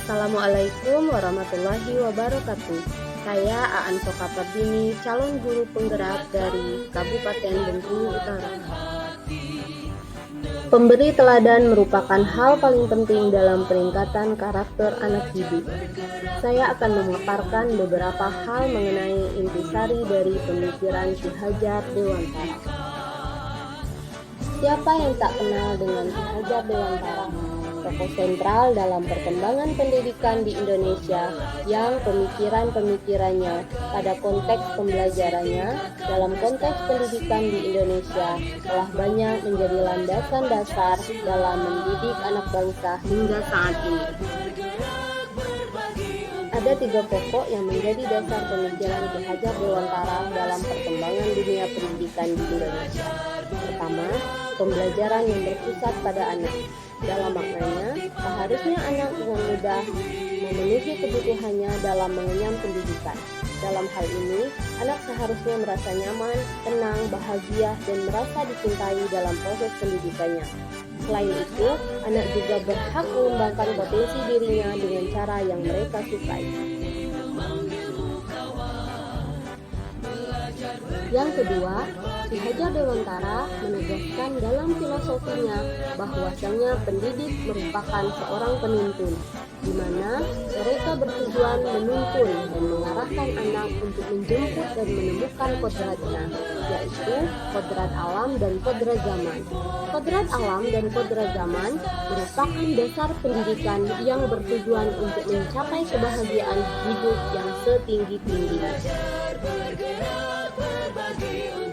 Assalamualaikum warahmatullahi wabarakatuh. Saya Aan Sokapardini, calon guru penggerak dari Kabupaten Bengkulu Utara. Pemberi teladan merupakan hal paling penting dalam peningkatan karakter anak didik. Saya akan memaparkan beberapa hal mengenai intisari dari pemikiran Ki Hajar Dewantara. Siapa yang tak kenal dengan Ki Hajar Dewantara? Tokoh sentral dalam perkembangan pendidikan di Indonesia yang pemikiran-pemikirannya pada konteks pembelajarannya dalam konteks pendidikan di Indonesia telah banyak menjadi landasan dasar dalam mendidik anak bangsa hingga saat ini. Ada 3 pokok yang menjadi dasar pemikiran Ki Hajar Dewantara dalam perkembangan dunia pendidikan di Indonesia. Pertama, pembelajaran yang berpusat pada anak. Dalam maknanya, seharusnya anak dengan mudah memenuhi kebutuhannya dalam mengenyam pendidikan. Dalam hal ini, anak seharusnya merasa nyaman, tenang, bahagia, dan merasa dicintai dalam proses pendidikannya. Selain itu, anak juga berhak mengembangkan potensi dirinya dengan cara yang mereka sukai. Yang kedua, Ki Hajar Dewantara menegaskan dalam filosofinya bahwasanya pendidik merupakan seorang penuntun, di mana mereka bertujuan menuntun dan mengarahkan anak untuk menjemput dan menemukan kodratnya, yaitu kodrat alam dan kodrat zaman. Kodrat alam dan kodrat zaman merupakan dasar pendidikan yang bertujuan untuk mencapai kebahagiaan hidup yang setinggi-tingginya.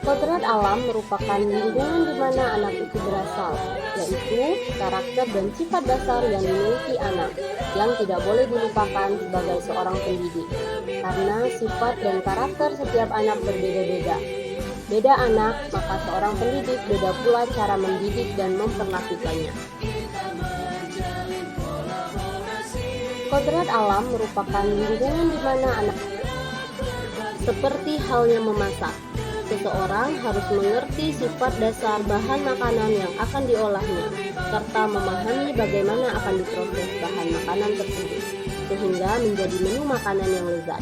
Kodrat alam merupakan lingkungan di mana anak itu berasal, yaitu karakter dan sifat dasar yang dimiliki anak, yang tidak boleh dilupakan sebagai seorang pendidik, karena sifat dan karakter setiap anak berbeda-beda. Beda anak, maka seorang pendidik beda pula cara mendidik dan memperlakukannya. Kodrat alam merupakan lingkungan di mana anak, seperti halnya memasak. Seseorang harus mengerti sifat dasar bahan makanan yang akan diolahnya, serta memahami bagaimana akan diproses bahan makanan tersebut, sehingga menjadi menu makanan yang lezat.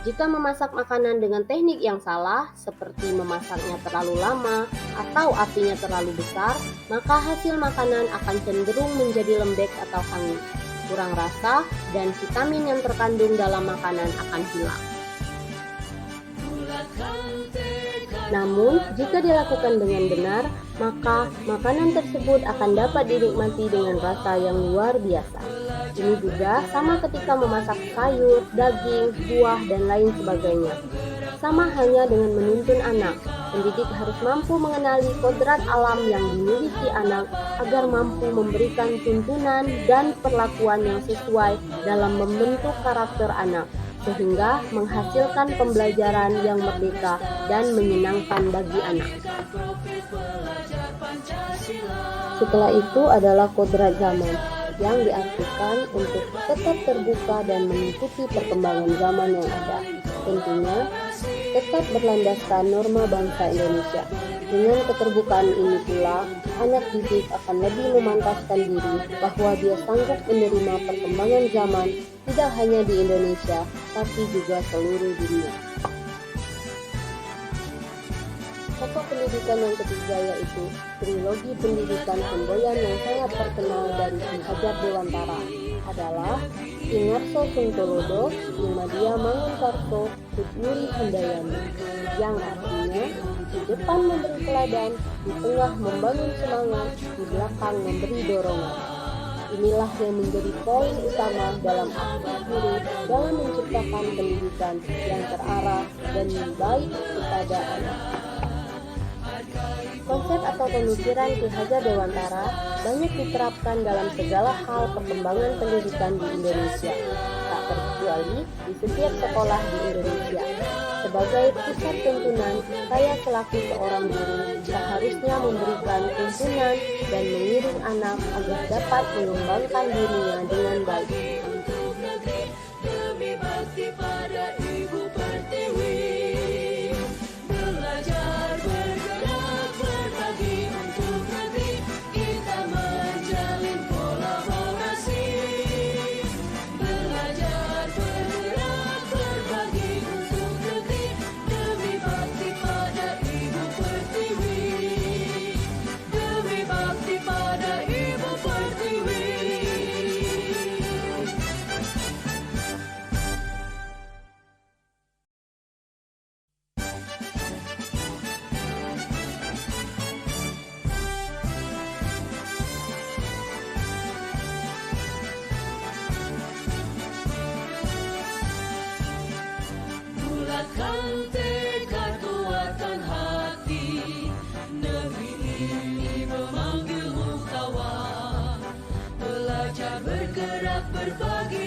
Jika memasak makanan dengan teknik yang salah, seperti memasaknya terlalu lama atau apinya terlalu besar, maka hasil makanan akan cenderung menjadi lembek atau hangus, kurang rasa, dan vitamin yang terkandung dalam makanan akan hilang. Namun, jika dilakukan dengan benar, maka makanan tersebut akan dapat dinikmati dengan rasa yang luar biasa. Ini juga sama ketika memasak sayur, daging, buah, dan lain sebagainya. Sama halnya dengan menuntun anak, pendidik harus mampu mengenali kodrat alam yang dimiliki anak agar mampu memberikan tuntunan dan perlakuan yang sesuai dalam membentuk karakter anak, sehingga menghasilkan pembelajaran yang merdeka dan menyenangkan bagi anak. Setelah itu adalah kodrat zaman, yang diartikan untuk tetap terbuka dan mengikuti perkembangan zaman yang ada. Tentunya, tetap berlandaskan norma bangsa Indonesia. Dengan keterbukaan ini pula, anak didik akan lebih memantaskan diri bahwa dia sanggup menerima perkembangan zaman tidak hanya di Indonesia, tapi juga seluruh dunia. Pokok pendidikan yang ketiga yaitu trilogi pendidikan semboyan yang sangat terkenal dari Ki Hajar Dewantara adalah Ki Ngarso Sungtolodo, Ki Madya Mangunkarso, Sutwuri Handayani, yang artinya di depan memberi teladan, di tengah membangun semangat, di belakang memberi dorongan. Inilah yang menjadi poin utama dalam aksi guru dalam menciptakan pendidikan yang terarah dan baik kepada anak. Konsep atau pemikiran Ki Hajar Dewantara banyak diterapkan dalam segala hal perkembangan pendidikan di Indonesia, tak terkecuali di setiap sekolah di Indonesia. Sebagai pusat tuntunan, saya selaku seorang guru seharusnya memberikan tuntunan dan mengiring anak agar dapat mengembangkan dirinya dengan baik.